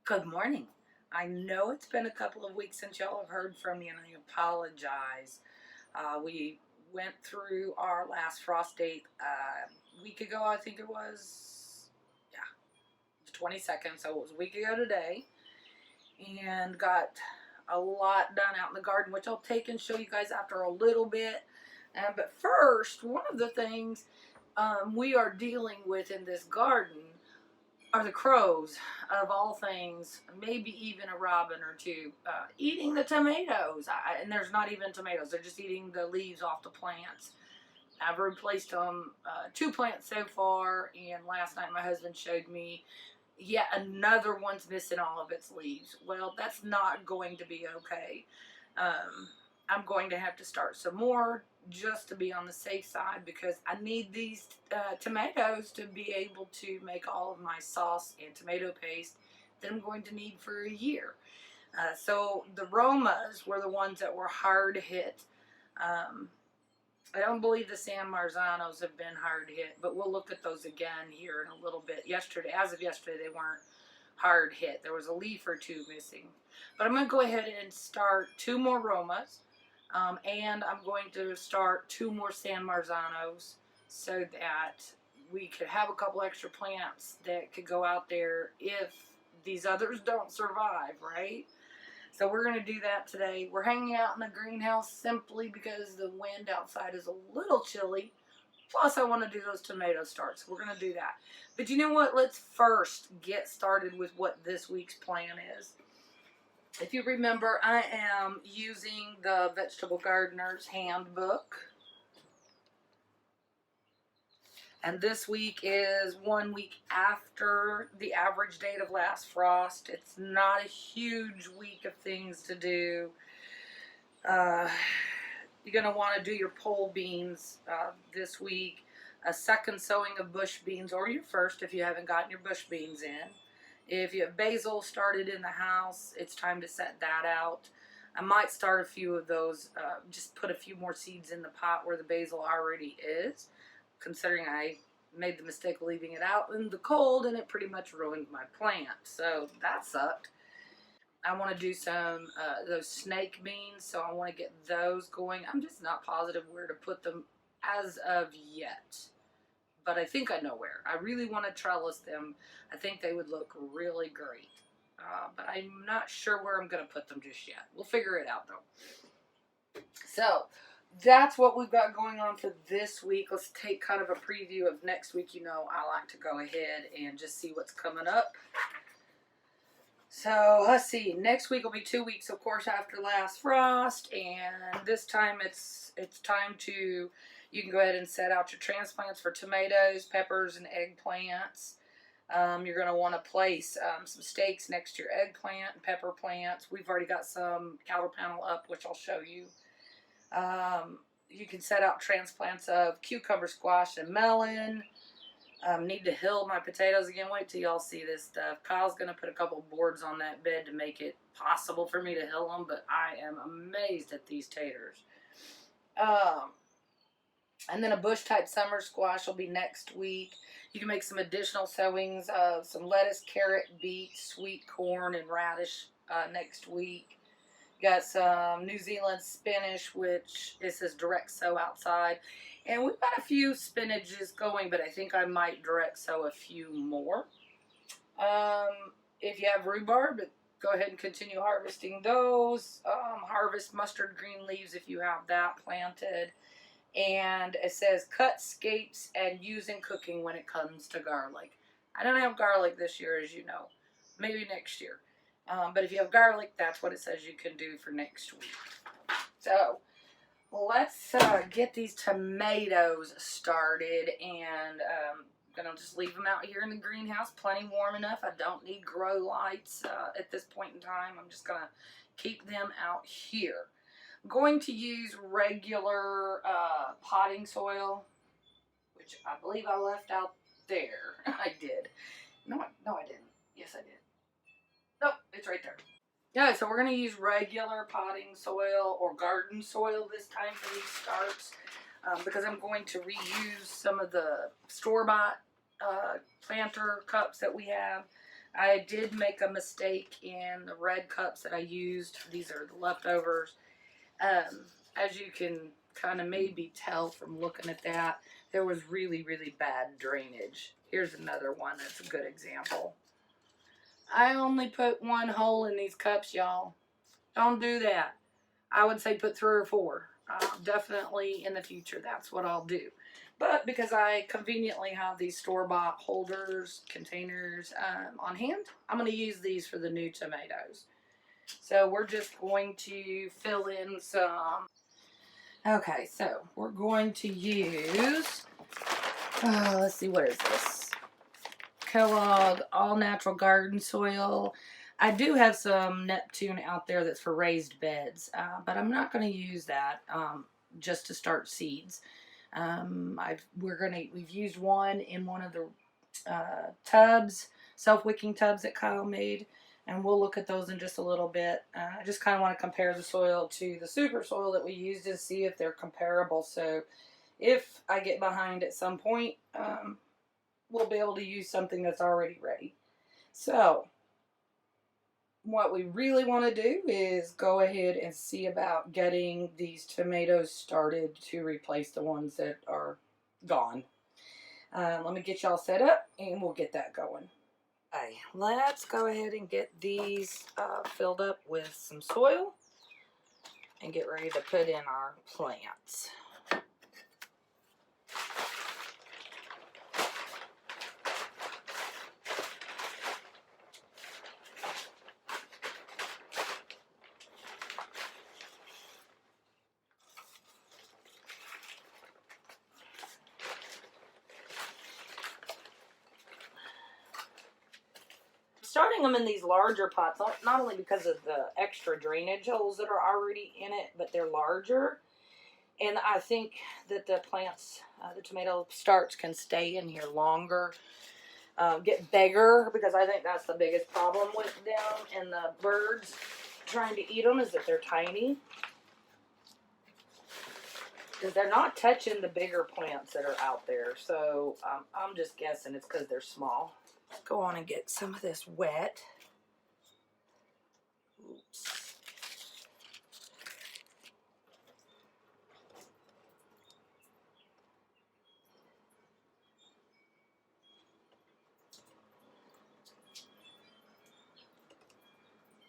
Good morning. I know it's been a couple of weeks since y'all have heard from me, and I apologize. We went through our last frost date a week ago, I think it was. Yeah, the 22nd, so it was a week ago today, and got a lot done out in the garden, which I'll take and show you guys after a little bit. But first, one of the things we are dealing with in this garden are the crows, of all things, maybe even a robin or two, eating the tomatoes. And there's not even tomatoes, they're just eating the leaves off the plants. I've replaced them, 2 plants so far, and last night my husband showed me yet another one's missing all of its leaves. Well, that's not going to be okay. I'm going to have to start some more just to be on the safe side, because I need these tomatoes to be able to make all of my sauce and tomato paste that I'm going to need for a year. So the Romas were the ones that were hard hit. I don't believe the San Marzanos have been hard hit, but we'll look at those again here in a little bit. As of yesterday, they weren't hard hit. There was a leaf or two missing. But I'm going to go ahead and start 2 more Romas. And I'm going to start 2 more San Marzanos so that we could have a couple extra plants that could go out there if these others don't survive, right? So we're going to do that today. We're hanging out in the greenhouse simply because the wind outside is a little chilly. Plus, I want to do those tomato starts. We're going to do that. But you know what? Let's first get started with what this week's plan is. If you remember, I am using the Vegetable Gardener's Handbook. And this week is 1 week after the average date of last frost. It's not a huge week of things to do. You're going to want to do your pole beans this week. A second sowing of bush beans, or your first if you haven't gotten your bush beans in. If you have basil started in the house, it's time to set that out. I might start a few of those, just put a few more seeds in the pot where the basil already is, considering I made the mistake of leaving it out in the cold and it pretty much ruined my plant. So that sucked. I want to do some those snake beans, so I want to get those going. I'm just not positive where to put them as of yet, but I think I know where. I really want to trellis them. I think they would look really great. But I'm not sure where I'm going to put them just yet. We'll figure it out, though. So, that's what we've got going on for this week. Let's take kind of a preview of next week. You know, I like to go ahead and just see what's coming up. So, let's see. Next week will be 2 weeks, of course, after last frost. And this time it's time to... You can go ahead and set out your transplants for tomatoes, peppers, and eggplants. You're going to want to place some stakes next to your eggplant and pepper plants. We've already got some counter panel up, which I'll show you. You can set out transplants of cucumber, squash, and melon. Need to hill my potatoes again. Wait till y'all see this stuff. Kyle's going to put a couple boards on that bed to make it possible for me to hill them, but I am amazed at these taters. And then a bush-type summer squash will be next week. You can make some additional sowings of some lettuce, carrot, beet, sweet corn, and radish next week. Got some New Zealand spinach, which it says direct sow outside. And we've got a few spinaches going, but I think I might direct sow a few more. If you have rhubarb, go ahead and continue harvesting those. Harvest mustard green leaves if you have that planted. And it says cut, scapes, and use in cooking when it comes to garlic. I don't have garlic this year, as you know. Maybe next year. But if you have garlic, that's what it says you can do for next week. So, let's get these tomatoes started. And I'm going to just leave them out here in the greenhouse. Plenty warm enough. I don't need grow lights at this point in time. I'm just going to keep them out here. Going to use regular potting soil, which I believe I left out there. I did. No, I didn't. Yes, I did. Nope, it's right there. Yeah, so we're going to use regular potting soil or garden soil this time for these starts, because I'm going to reuse some of the store-bought planter cups that we have. I did make a mistake in the red cups that I used. These are the leftovers. As you can kind of maybe tell from looking at that, there was really, really bad drainage. Here's another one that's a good example. I only put one hole in these cups, y'all. Don't do that. I would say put 3 or 4. Definitely in the future, that's what I'll do. But because I conveniently have these store-bought holders, containers on hand, I'm going to use these for the new tomatoes. So we're just going to fill in some. Okay, so we're going to use, let's see, what is this? Kellogg All Natural Garden Soil. I do have some Neptune out there that's for raised beds, but I'm not going to use that just to start seeds. We've used one in one of the tubs, self-wicking tubs that Kyle made, and we'll look at those in just a little bit. I just kind of want to compare the soil to the super soil that we used and see if they're comparable. So if I get behind at some point, we'll be able to use something that's already ready. So what we really want to do is go ahead and see about getting these tomatoes started to replace the ones that are gone. Let me get y'all set up and we'll get that going. Okay, let's go ahead and get these filled up with some soil and get ready to put in our plants. Starting them in these larger pots, not only because of the extra drainage holes that are already in it, but they're larger. And I think that the plants, the tomato starts can stay in here longer, get bigger, because I think that's the biggest problem with them and the birds trying to eat them is that they're tiny. Because they're not touching the bigger plants that are out there. So I'm just guessing it's because they're small. Go on and get some of this wet. Oops.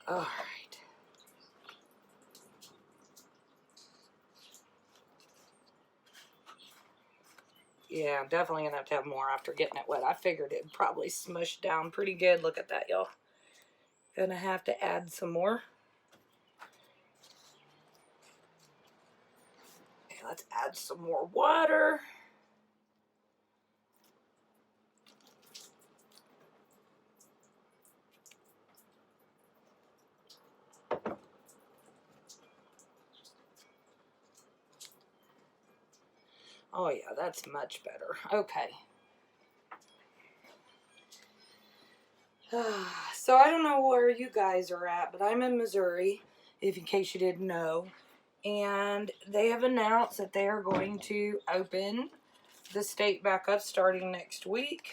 All right. Yeah, I'm definitely going to have more after getting it wet. I figured it'd probably smush down pretty good. Look at that, y'all. Gonna have to add some more. Okay, let's add some more water. Oh yeah, that's much better. Okay. So I don't know where you guys are at, but I'm in Missouri, if in case you didn't know. And they have announced that they are going to open the state back up starting next week.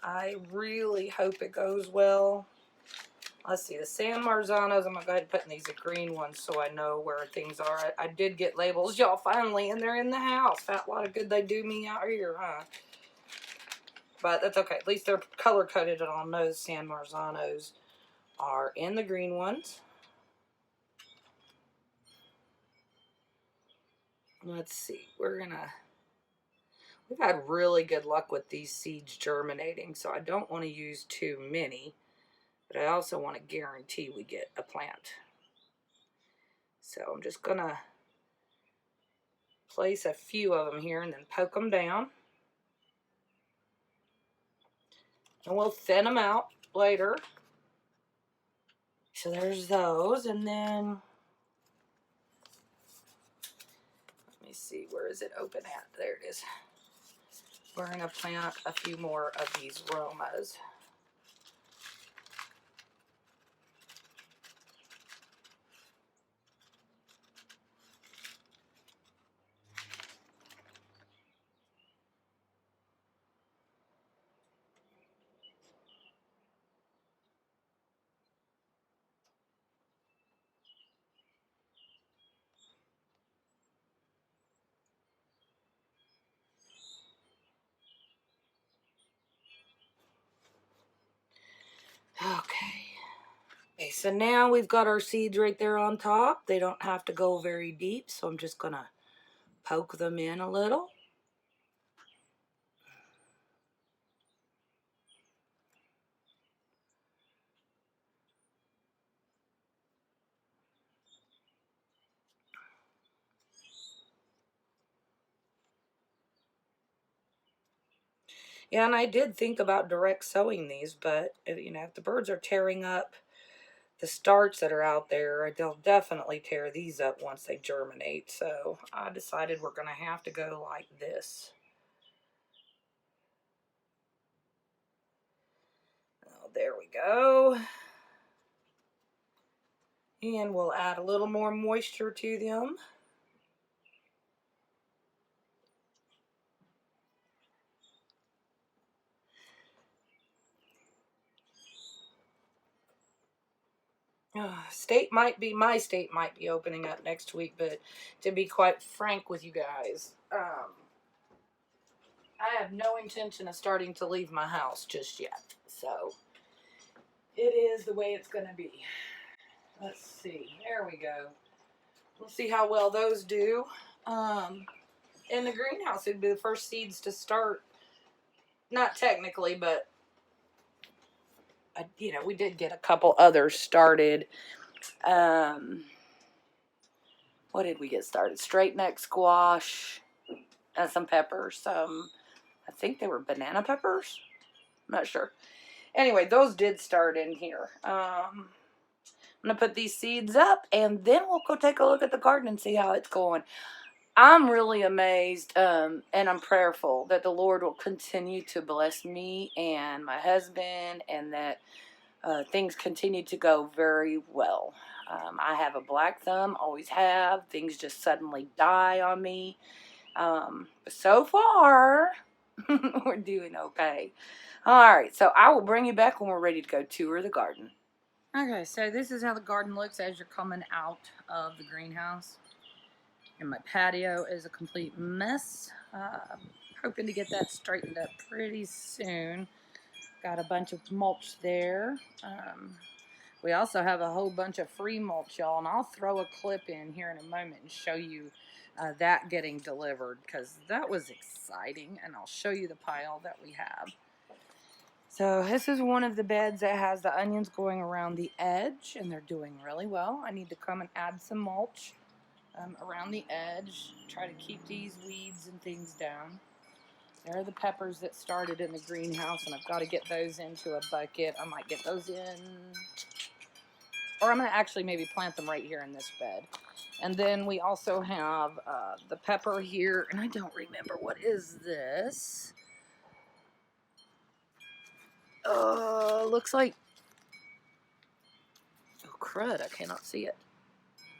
I really hope it goes well. Let's see, the San Marzanos, I'm going to go ahead and put in these green ones so I know where things are. I did get labels, y'all, finally, and they're in the house. Fat lot of good they do me out here, huh? But that's okay. At least they're color-coded, and I'll know the San Marzanos are in the green ones. Let's see. We've had really good luck with these seeds germinating, so I don't want to use too many. But I also want to guarantee we get a plant. So I'm just going to place a few of them here and then poke them down. And we'll thin them out later. So there's those. And then, let me see, where is it open at? There it is. We're going to plant a few more of these Romas. so now we've got our seeds right there on top. They don't have to go very deep, so I'm just going to poke them in a little. Yeah, and I did think about direct sowing these, but you know, if the birds are tearing up the starts that are out there, they'll definitely tear these up once they germinate. So I decided we're going to have to go like this. Oh, there we go. And we'll add a little more moisture to them. My state might be opening up next week, but to be quite frank with you guys, I have no intention of starting to leave my house just yet. So it is the way it's going to be. Let's see. There we go. We'll see how well those do. In the greenhouse, it'd be the first seeds to start. Not technically, but you know, we did get a couple others started. What did we get started? Straight neck squash and some peppers. I think they were banana peppers. I'm not sure. Anyway, those did start in here. I'm going to put these seeds up, and then we'll go take a look at the garden and see how it's going. I'm really amazed, and I'm prayerful that the Lord will continue to bless me and my husband, and that things continue to go very well. I have a black thumb, always have. Things just suddenly die on me. But so far, we're doing okay. All right, so I will bring you back when we're ready to go tour the garden. Okay, so this is how the garden looks as you're coming out of the greenhouse. And my patio is a complete mess. Hoping to get that straightened up pretty soon. Got a bunch of mulch there. We also have a whole bunch of free mulch, y'all, and I'll throw a clip in here in a moment and show you that getting delivered, because that was exciting, and I'll show you the pile that we have. So this is one of the beds that has the onions going around the edge, and they're doing really well. I need to come and add some mulch around the edge, try to keep these weeds and things down. There are the peppers that started in the greenhouse, and I've got to get those into a bucket. I might get those in, or I'm going to actually maybe plant them right here in this bed. And then we also have the pepper here, and I don't remember, what is this? Looks like, oh crud, I cannot see it.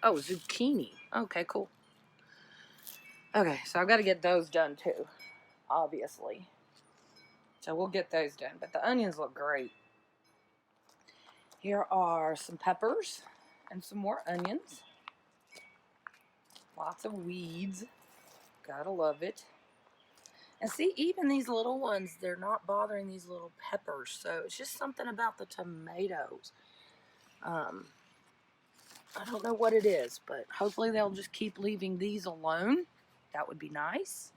Oh, zucchini. Okay, cool. Okay, so I've got to get those done too, obviously. So we'll get those done, but the onions look great. Here are some peppers and some more onions. Lots of weeds. Gotta love it. And see, even these little ones, they're not bothering these little peppers. So it's just something about the tomatoes. I don't know what it is, but hopefully they'll just keep leaving these alone. That would be nice.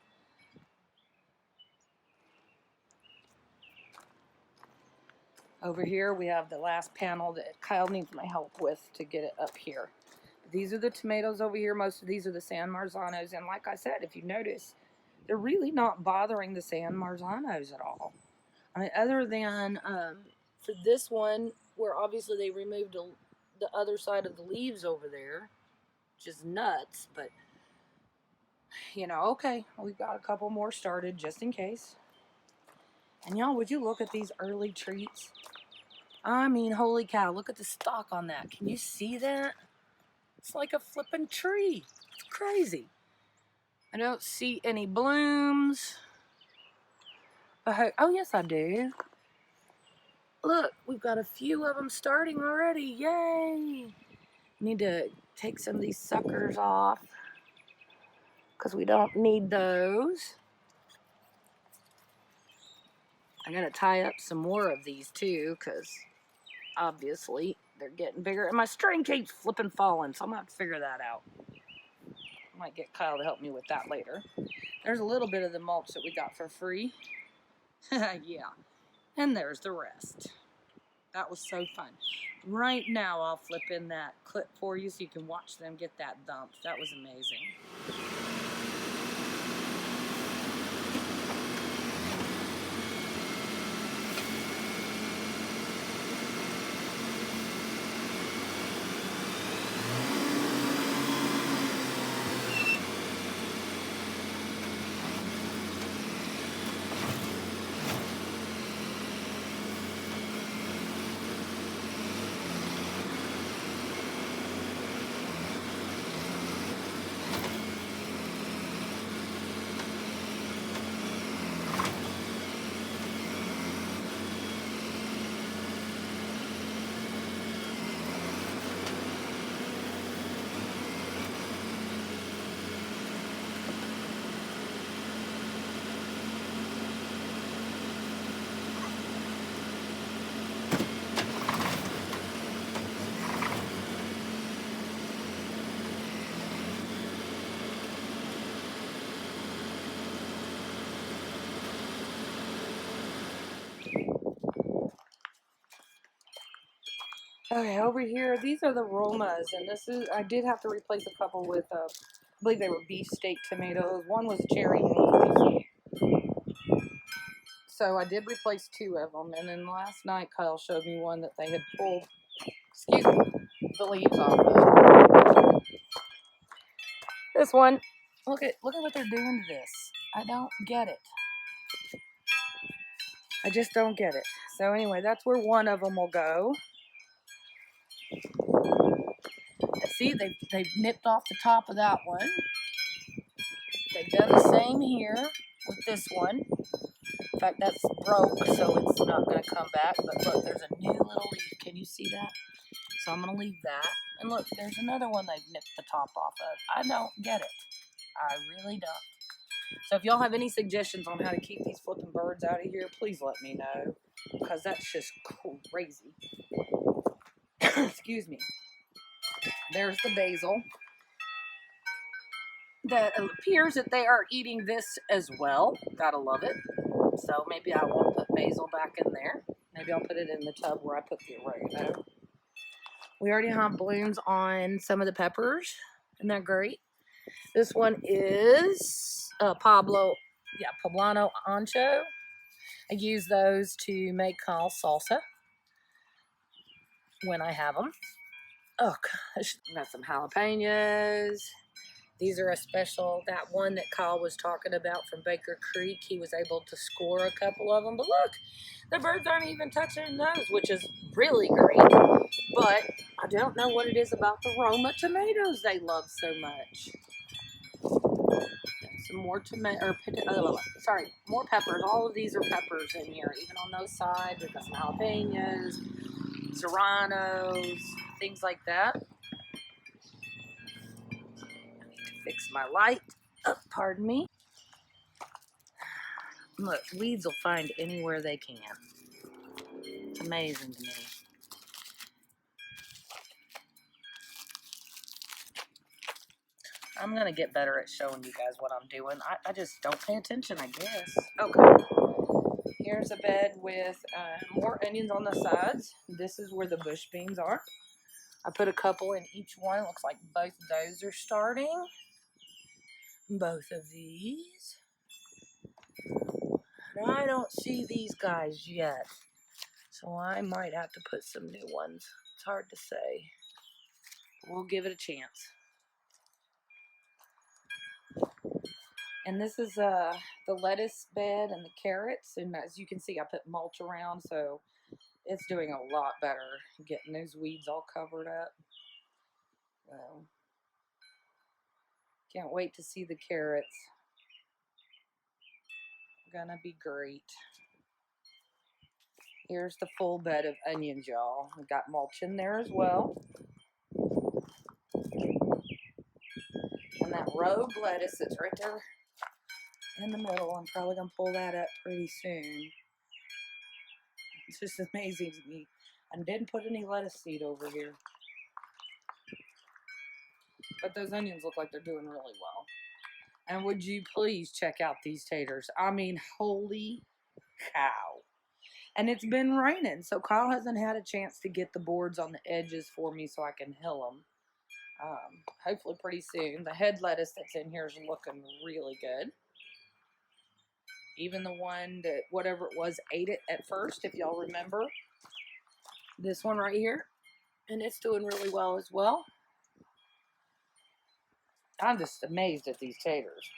Over here we have the last panel that Kyle needs my help with to get it up here. These are the tomatoes over here. Most of these are the San Marzanos. And like I said, if you notice, they're really not bothering the San Marzanos at all. I mean, other than for this one, where obviously they removed the other side of the leaves over there, which is nuts. But, you know, okay, we've got a couple more started just in case. And y'all, would you look at these early treats? I mean, holy cow, look at the stalk on that. Can you see that? It's like a flippin' tree. It's crazy. I don't see any blooms. But, oh, yes, I do. Look, we've got a few of them starting already. Yay! Need to take some of these suckers off because we don't need those. I'm going to tie up some more of these too, because obviously they're getting bigger. And my string keeps flipping falling, so I'm going to have to figure that out. I might get Kyle to help me with that later. There's a little bit of the mulch that we got for free. Yeah. And there's the rest. That was so fun. Right now, I'll flip in that clip for you so you can watch them get that dumped. That was amazing. Okay, over here, these are the Romas, and this is, I did have to replace a couple with, I believe they were beefsteak tomatoes. One was cherry tomatoes. So I did replace 2 of them, and then last night Kyle showed me one that they had pulled, excuse me, the leaves off of. This one, look at what they're doing to this. I don't get it. I just don't get it. So anyway, that's where one of them will go. See, they've nipped off the top of that one. They've done the same here with this one. In fact, that's broke, so it's not going to come back. But look, there's a new little leaf. Can you see that? So I'm going to leave that. And look, there's another one they've nipped the top off of. I don't get it. I really don't. So if y'all have any suggestions on how to keep these flipping birds out of here, please let me know. Because that's just crazy. Excuse me. There's the basil. That appears that they are eating this as well. Gotta love it. So maybe I won't put basil back in there. Maybe I'll put it in the tub where I put the oregano. We already have blooms on some of the peppers. Isn't that great? This one is poblano ancho. I use those to make Kyle's salsa when I have them. Oh gosh, got some jalapenos. These are a special, that one that Kyle was talking about from Baker Creek. He was able to score a couple of them. But look, the birds aren't even touching those, which is really great. But I don't know what it is about the Roma tomatoes they love so much. Some more more peppers. All of these are peppers in here. Even on those sides, we've got some jalapenos, serranos, things like that. Fix my light. Oh, pardon me. Look, weeds will find anywhere they can. It's amazing to me. I'm going to get better at showing you guys what I'm doing. I just don't pay attention, I guess. Okay. Here's a bed with more onions on the sides. This is where the bush beans are. I put a couple in each one. It looks like both of those are starting. Both of these. And I don't see these guys yet. So I might have to put some new ones. It's hard to say. We'll give it a chance. And this is the lettuce bed and the carrots. And as you can see, I put mulch around, so it's doing a lot better getting those weeds all covered up. Can't wait to see the carrots. Gonna be great. Here's the full bed of onions, y'all. We got mulch in there as well. And that rogue lettuce that's right there in the middle, I'm probably gonna pull that up pretty soon. It's just amazing to me. I didn't put any lettuce seed over here. But those onions look like they're doing really well. And would you please check out these taters? I mean, holy cow. And it's been raining, so Kyle hasn't had a chance to get the boards on the edges for me so I can hill them. Hopefully pretty soon. The head lettuce that's in here is looking really good. Even the one that, whatever it was, ate it at first, if y'all remember. This one right here. And it's doing really well as well. I'm just amazed at these taters.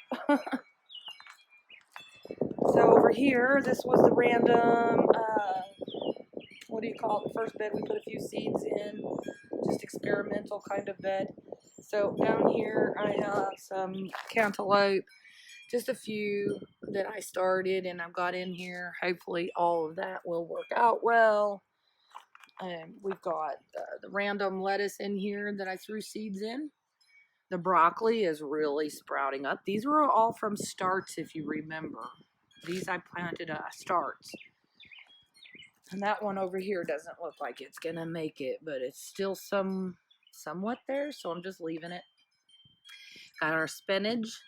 So over here, this was the random, what do you call it, the first bed we put a few seeds in, just experimental kind of bed. So down here I have some cantaloupe, just a few that I started and I've got in here. Hopefully all of that will work out well. And we've got the random lettuce in here that I threw seeds in. The broccoli is really sprouting up. These were all from starts, if you remember. These I planted starts. And that one over here doesn't look like it's going to make it, but it's still somewhat there, so I'm just leaving it. Got our spinach.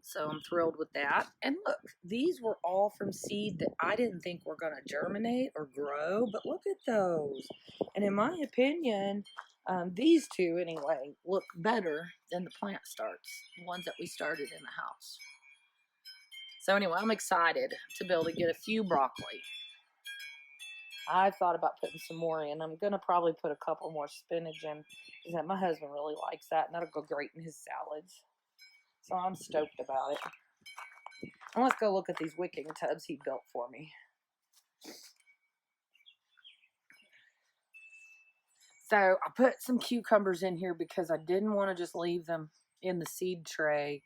So I'm thrilled with that. And look, these were all from seed that I didn't think were going to germinate or grow, but look at those. And in my opinion, these two anyway look better than the plant starts, the ones that we started in the house. So anyway, I'm excited to be able to get a few broccoli. I thought about putting some more in. I'm going to probably put a couple more spinach in, because my husband really likes that, and that'll go great in his salads. So I'm stoked about it. And let's go look at these wicking tubs he built for me. So I put some cucumbers in here because I didn't want to just leave them in the seed tray.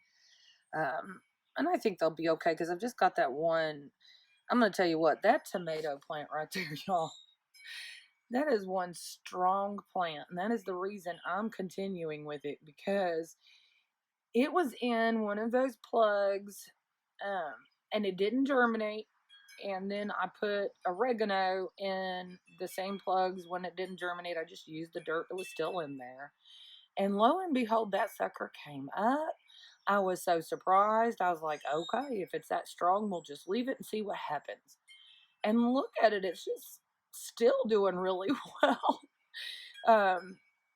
And I think they'll be okay because I've just got that one. I'm going to tell you what, that tomato plant right there, y'all, that is one strong plant. And that is the reason I'm continuing with it, because it was in one of those plugs and it didn't germinate. And then I put oregano in the same plugs when it didn't germinate. I just used the dirt that was still in there. And lo and behold, that sucker came up. I was so surprised. I was like, okay, if it's that strong, we'll just leave it and see what happens. And look at it. It's just still doing really well.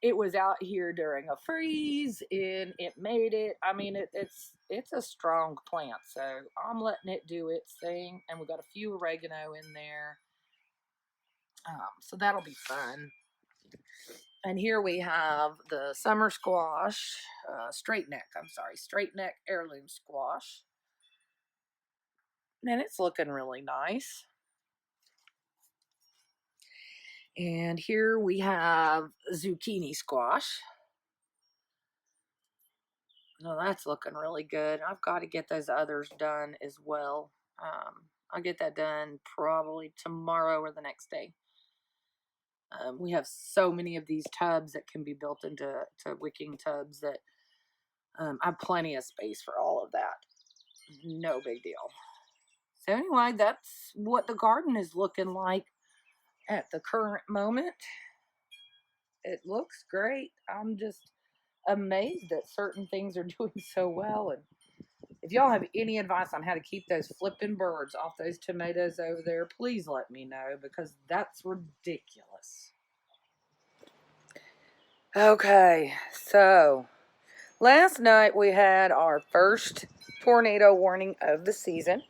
It was out here during a freeze and it made it. I mean, it's a strong plant, so I'm letting it do its thing. And we got a few oregano in there, so that'll be fun. And here we have the summer squash, straight neck heirloom squash, and it's looking really nice. And here we have zucchini squash. No, that's looking really good. I've got to get those others done as well. I'll get that done probably tomorrow or the next day. We have so many of these tubs that can be built into wicking tubs that I have plenty of space for all of that. No big deal. So anyway, that's what the garden is looking like at the current moment. It looks great. I'm just amazed that certain things are doing so well. And if y'all have any advice on how to keep those flipping birds off those tomatoes over there, please let me know, because that's ridiculous. Okay, so last night we had our first tornado warning of the season,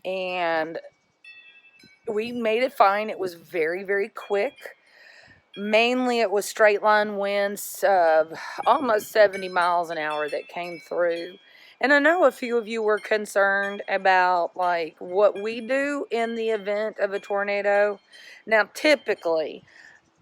and we made it fine. It was very, very quick. Mainly it was straight line winds of almost 70 miles an hour that came through. And I know a few of you were concerned about like what we do in the event of a tornado. Now, typically,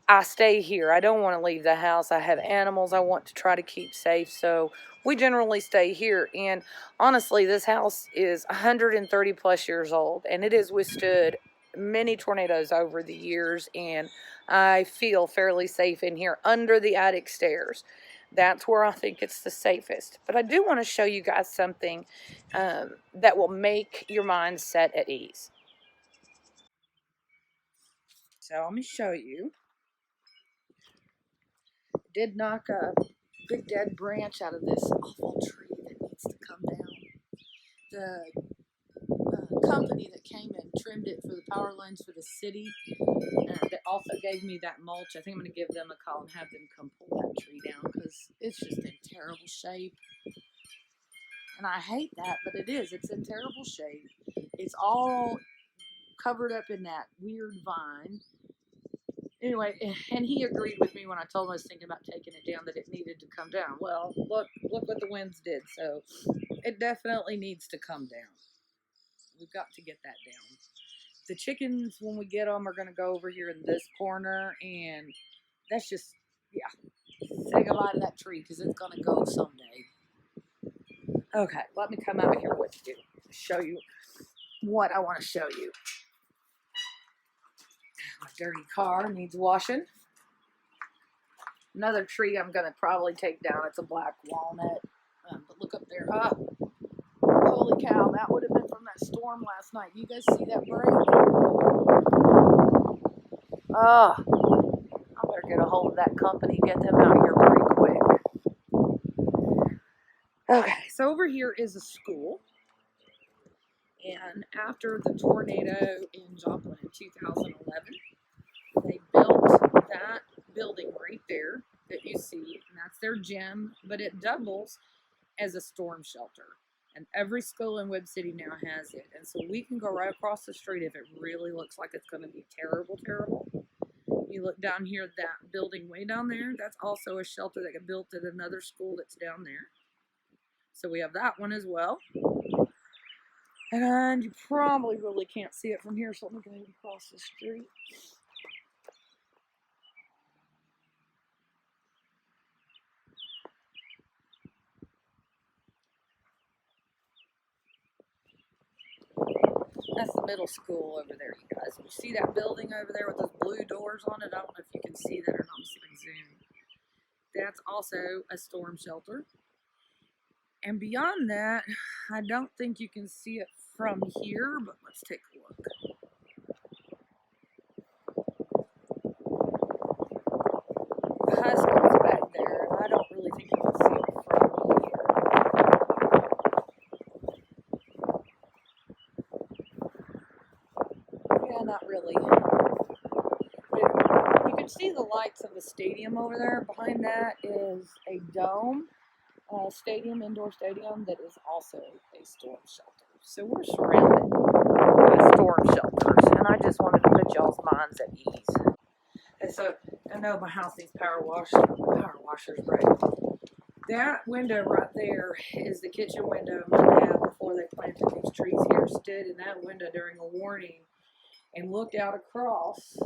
I stay here. I don't want to leave the house. I have animals I want to try to keep safe, so we generally stay here. And honestly, this house is 130 plus years old, and it has withstood many tornadoes over the years, and I feel fairly safe in here under the attic stairs. That's where I think it's the safest. But I do want to show you guys something that will make your mind set at ease. So let me show you. Did knock a big dead branch out of this awful tree that needs to come down. The company that came and trimmed it for the power lines for the city, that also gave me that mulch. I think I'm going to give them a call and have them come pull that tree down because it's just in terrible shape. And I hate that, but it is. It's in terrible shape. It's all covered up in that weird vine. Anyway, and he agreed with me when I told him I was thinking about taking it down, that it needed to come down. Well, look what the winds did. So it definitely needs to come down. We've got to get that down. The chickens, when we get them, are going to go over here in this corner, and that's just, yeah, say goodbye to that tree because it's going to go someday. Okay, let me come out here with you to show you what I want to show you. My dirty car needs washing. Another tree I'm going to probably take down. It's a black walnut. But look up there. Oh, holy cow. That would have been from that storm last night. You guys see that break? Oh, I better get a hold of that company. Get them out here pretty quick. Okay, so over here is a school. And after the tornado in Joplin in 2011, they built that building right there that you see, and that's their gym, but it doubles as a storm shelter. And every school in Webb City now has it. And so we can go right across the street if it really looks like it's going to be terrible, terrible. You look down here, that building way down there, that's also a shelter that got built at another school that's down there. So we have that one as well. And you probably really can't see it from here, so let me go ahead and cross the street. That's the middle school over there, you guys. You see that building over there with those blue doors on it? I don't know if you can see that or not. I'm zoom. That's also a storm shelter. And beyond that, I don't think you can see it from here, but let's take a look. The high school's back there, and I don't really think you can see it from here. Yeah, not really. But you can see the lights of the stadium over there. Behind that is a dome. Stadium, indoor stadium, that is also a storm shelter. So we're surrounded by storm shelters, and I just wanted to put y'all's minds at ease. And so I know my house needs power washers break. That window right there is the kitchen window. My dad, before they planted these trees here, stood in that window during a warning and looked out across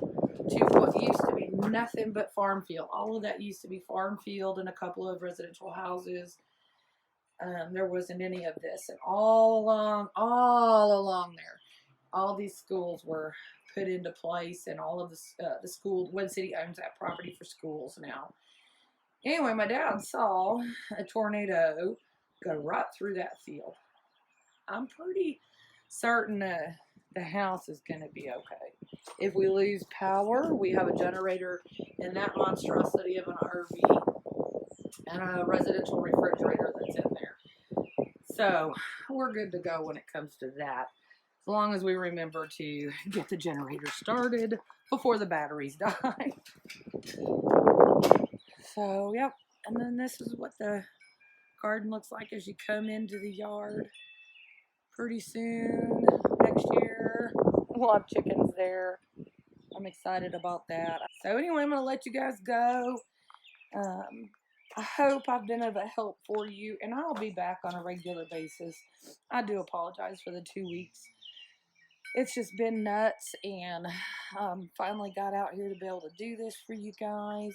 to what used to be nothing but farm field. All of that used to be farm field and a couple of residential houses. There wasn't any of this. And all along there, all these schools were put into place, and all of the school, Webb City owns that property for schools now. Anyway, my dad saw a tornado go right through that field. I'm pretty certain the house is going to be okay. If we lose power, we have a generator in that monstrosity of an RV and a residential refrigerator that's in there. So we're good to go when it comes to that, as long as we remember to get the generator started before the batteries die. So, yep. And then this is what the garden looks like as you come into the yard. Pretty soon, next year, we'll have chickens there. I'm excited about that. So anyway, I'm going to let you guys go. I hope I've been of a help for you, and I'll be back on a regular basis. I do apologize for the 2 weeks. It's just been nuts, and finally got out here to be able to do this for you guys.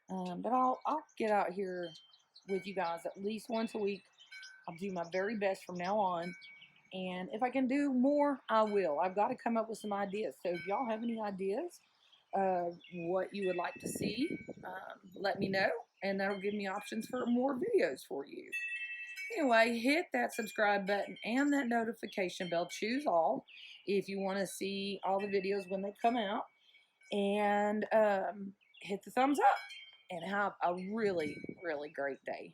But I'll get out here with you guys at least once a week. I'll do my very best from now on. And if I can do more, I will. I've got to come up with some ideas. So if y'all have any ideas of what you would like to see, let me know. And that'll give me options for more videos for you. Anyway, hit that subscribe button and that notification bell. Choose all if you want to see all the videos when they come out. and hit the thumbs up and have a really, really great day.